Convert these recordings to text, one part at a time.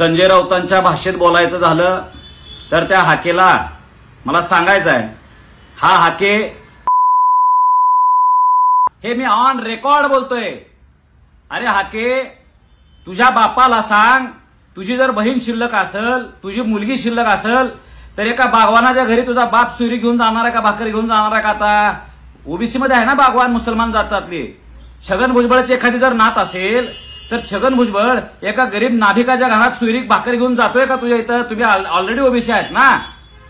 संजय राऊतांच्या भाषेत बोलायचं झालं तर त्या हाकेला मला सांगायचं आहे, हा हाके हे मी ऑन रेकॉर्ड बोलतोय। अरे हाके, तुझ्या बापाला सांग, तुझी जर बहीण शिल्लक असेल, तुझी मुलगी शिल्लक असेल तर एका बागवानाच्या घरी तुझा बाप सुरी घेऊन जाणार आहे का, भाकर घेऊन जाणार आहे का? आता ओबीसी मध्ये आहे ना बागवान, मुसलमान जातातले। छगन भुजबळची एखादी जर नात असेल तर छगन भुजबळ एका गरीब नाभिकाच्या घरात सुईरीक भाकर घेऊन जातोय का तुझ्या इथं? तुम्ही ऑलरेडी ओबीसी आहेत ना।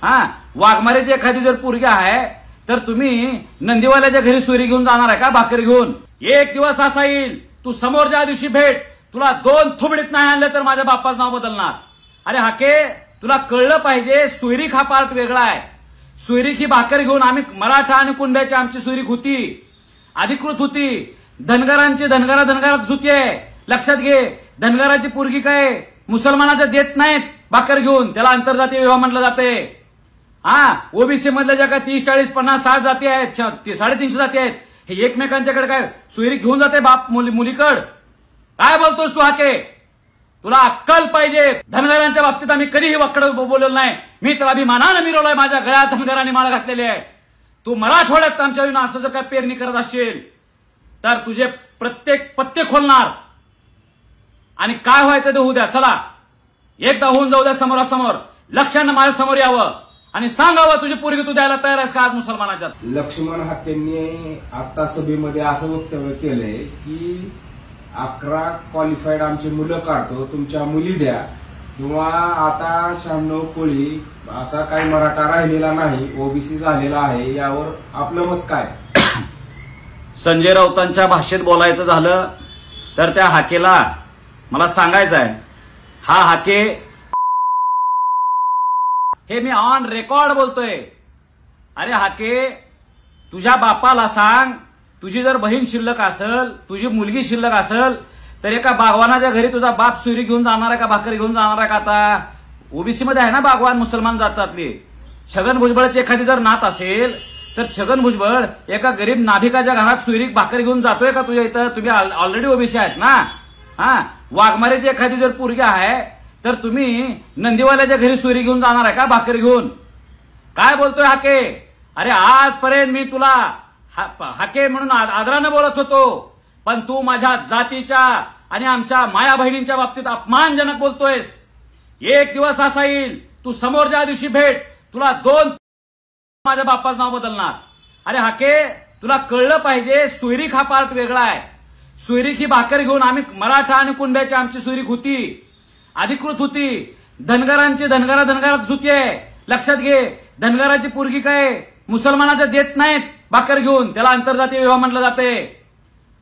हा, वाघमारेची एखादी जर पोरगी आहे तर तुम्ही नंदीवाल्याच्या घरी सुरी घेऊन जाणार आहे का, भाकर घेऊन? एक दिवस असा येईल, तू समोर ज्या दिवशी भेट, तुला 2 थोबडीत नाही आणलं तर माझ्या बाप्पाचं नाव बदलणार। अरे हाके, तुला कळलं पाहिजे, सुईरीक हा पार्ट वेगळा आहे। सुईरीक ही भाकर घेऊन आम्ही मराठा आणि कुंड्याची आमची सुईरीक होती, अधिकृत होती। धनगरात सुती आहे, लक्षात घे। धनगराची पोरगी काय मुसलमानाच्या देत नाहीत भाकर घेऊन, त्याला आंतरजातीय विवाह म्हटलं जाते। हा, ओबीसी मधल्या ज्या काय 30, 40, 50, 60 जाती आहेत, 350 जाती आहेत, हे एकमेकांच्याकडे काय सुईरीक घेऊन जाते बाप मुलीकड? काय बोलतोस तू हाके? तुला अक्कल पाहिजे। धनगरांच्या बाबतीत आम्ही कधीही वक्कड बोललेलो नाही। मी तर अभिमानानं मिरवलाय, माझ्या गळ्यात धनगरांनी माळ घातलेली आहे। तू मराठवाड्यात आमच्या विना असं जर काय पेरणी करत असशील तर तुझे प्रत्येक पत्ते खोलणार आणि काय व्हायचं ते होऊ द्या। चला, एकदा होऊन जाऊ द्या समोरासमोर। लक्षानं माझ्या समोर यावं आणि सांगावं, तुझी पोरगी तू द्यायला तयार आहेस का आज मुसलमानाच्यात? लक्ष्मण हाकेंनी आता सभेमध्ये असं वक्तव्य केलंय की 11 क्वालिफाईड आमची मुलं काढतो, तुमच्या मुली द्या, किंवा आता 96 कोळी असा काही मराठा राहिलेला नाही, ओबीसी झालेला आहे। यावर आपलं मत काय? संजय राऊतांच्या भाषेत बोलायचं झालं तर त्या हाकेला मला सांगायचं आहे, हा हाके हे मी ऑन रेकॉर्ड बोलतोय। अरे हाके, तुझ्या बापाला सांग, तुझी जर बहीण शिल्लक असेल, तुझी मुलगी शिल्लक असेल तर एका बागवानाच्या घरी तुझा बाप सुरी घेऊन जाणार आहे का, भाकर घेऊन जाणार आहे का? आता ओबीसी मध्ये आहे ना बागवान, मुसलमान जातातले। छगन भुजबळची एखादी जर नात असेल तर छगन भुजबळ एका गरीब नाभिकाच्या घरात सुईरीक भाकर घेऊन जातोय का तुझ्या इथं? तुम्ही ऑलरेडी ओबीसी आहेत ना। हा, वाघमारेची एखादी जर पोरगी आहे तर तुम्ही नंदीवाल्याच्या घरी सुरी घेऊन जाणार आहे का, भाकर घेऊन? काय बोलतोय हाके? अरे आजपर्यंत मी तुला हाके म्हणून आदरानं बोलत होतो, पण तू माझ्या जातीच्या आणि आमच्या माया बहिणींच्या बाबतीत अपमानजनक बोलतोयस। एक दिवस असा येईल, तू समोर ज्या दिवशी भेट, तुला 2 माझ्या बाप्पाचं नाव बदलणार। अरे हाके, तुला कळलं पाहिजे, सुईरीक हा पार्ट वेगळा आहे। सुईरीक ही भाकर घेऊन आम्ही मराठा आणि कुंड्याची आमची सुईरीक होती, अधिकृत होती। धनगरात सुती आहे, लक्षात घे। धनगराची पोरगी काय मुसलमानाच्या देत नाहीत भाकर घेऊन, त्याला आंतरजातीय विवाह म्हटलं जाते।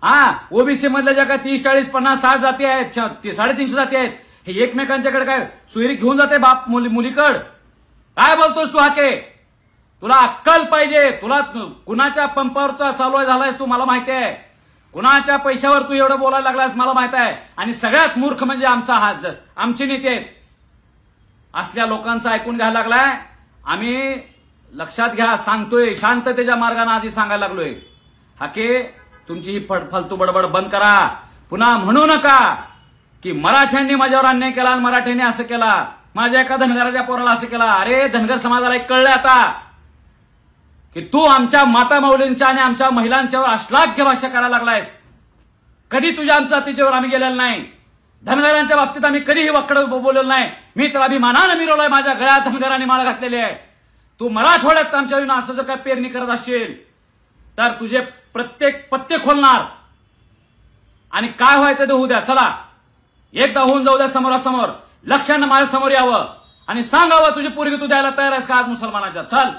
हा, ओबीसी मधल्या ज्या काय 30, 40, 50, 60 जाती आहेत, 350 जाती आहेत, हे एकमेकांच्याकडे काय सुईरीक घेऊन जाते बाप मुलीकड? काय बोलतोस तू हाके? तुला अक्कल पाहिजे। तुला कुणाच्या पंपावर चालू झालायस तू मला माहिती आहे, कुणाच्या पैशावर तू एवढं बोलायला लागलायस मला माहित आहे। आणि सगळ्यात मूर्ख म्हणजे आमचे नेते आहेत। असल्या लोकांचं ऐकून घ्यायला लागलाय। आम्ही लक्षात घ्या, सांगतोय, शांततेच्या मार्गाने आधी सांगायला लागलोय। हाके, तुमची ही फालतू बडबड बंद करा। पुन्हा म्हणू नका की मराठ्यांनी माझ्यावर अन्याय केला आणि मराठ्यांनी असं केला, माझ्या एका धनगराच्या पोराला असं केला। अरे धनगर समाजाला एक कळलंय आता की तू आमच्या माता माऊलींच्या आणि आमच्या महिलांच्यावर अश्लाघ्य भाषा करायला लागलायस। कधी तुझ्या आमच्या तिच्यावर आम्ही गेलेलो नाही। धनगरांच्या बाबतीत आम्ही कधीही वक्कड बोललेलो नाही। मी तर अभिमानानं मिरवलाय, माझ्या गळ्यात धनगरांनी माळ घातलेली आहे। तू मराठवाड्यात आमच्या विना असं जर काय पेरणी करत असशील तर तुझे प्रत्येक पत्ते खोलणार आणि काय व्हायचं ते होऊ द्या। चला, एकदा होऊन जाऊ द्या समोरासमोर। लक्षानं माझ्या समोर यावं आणि सांगावं, तुझी पोरगी तू द्यायला तयार आहेस का आज मुसलमानाच्यात? चल।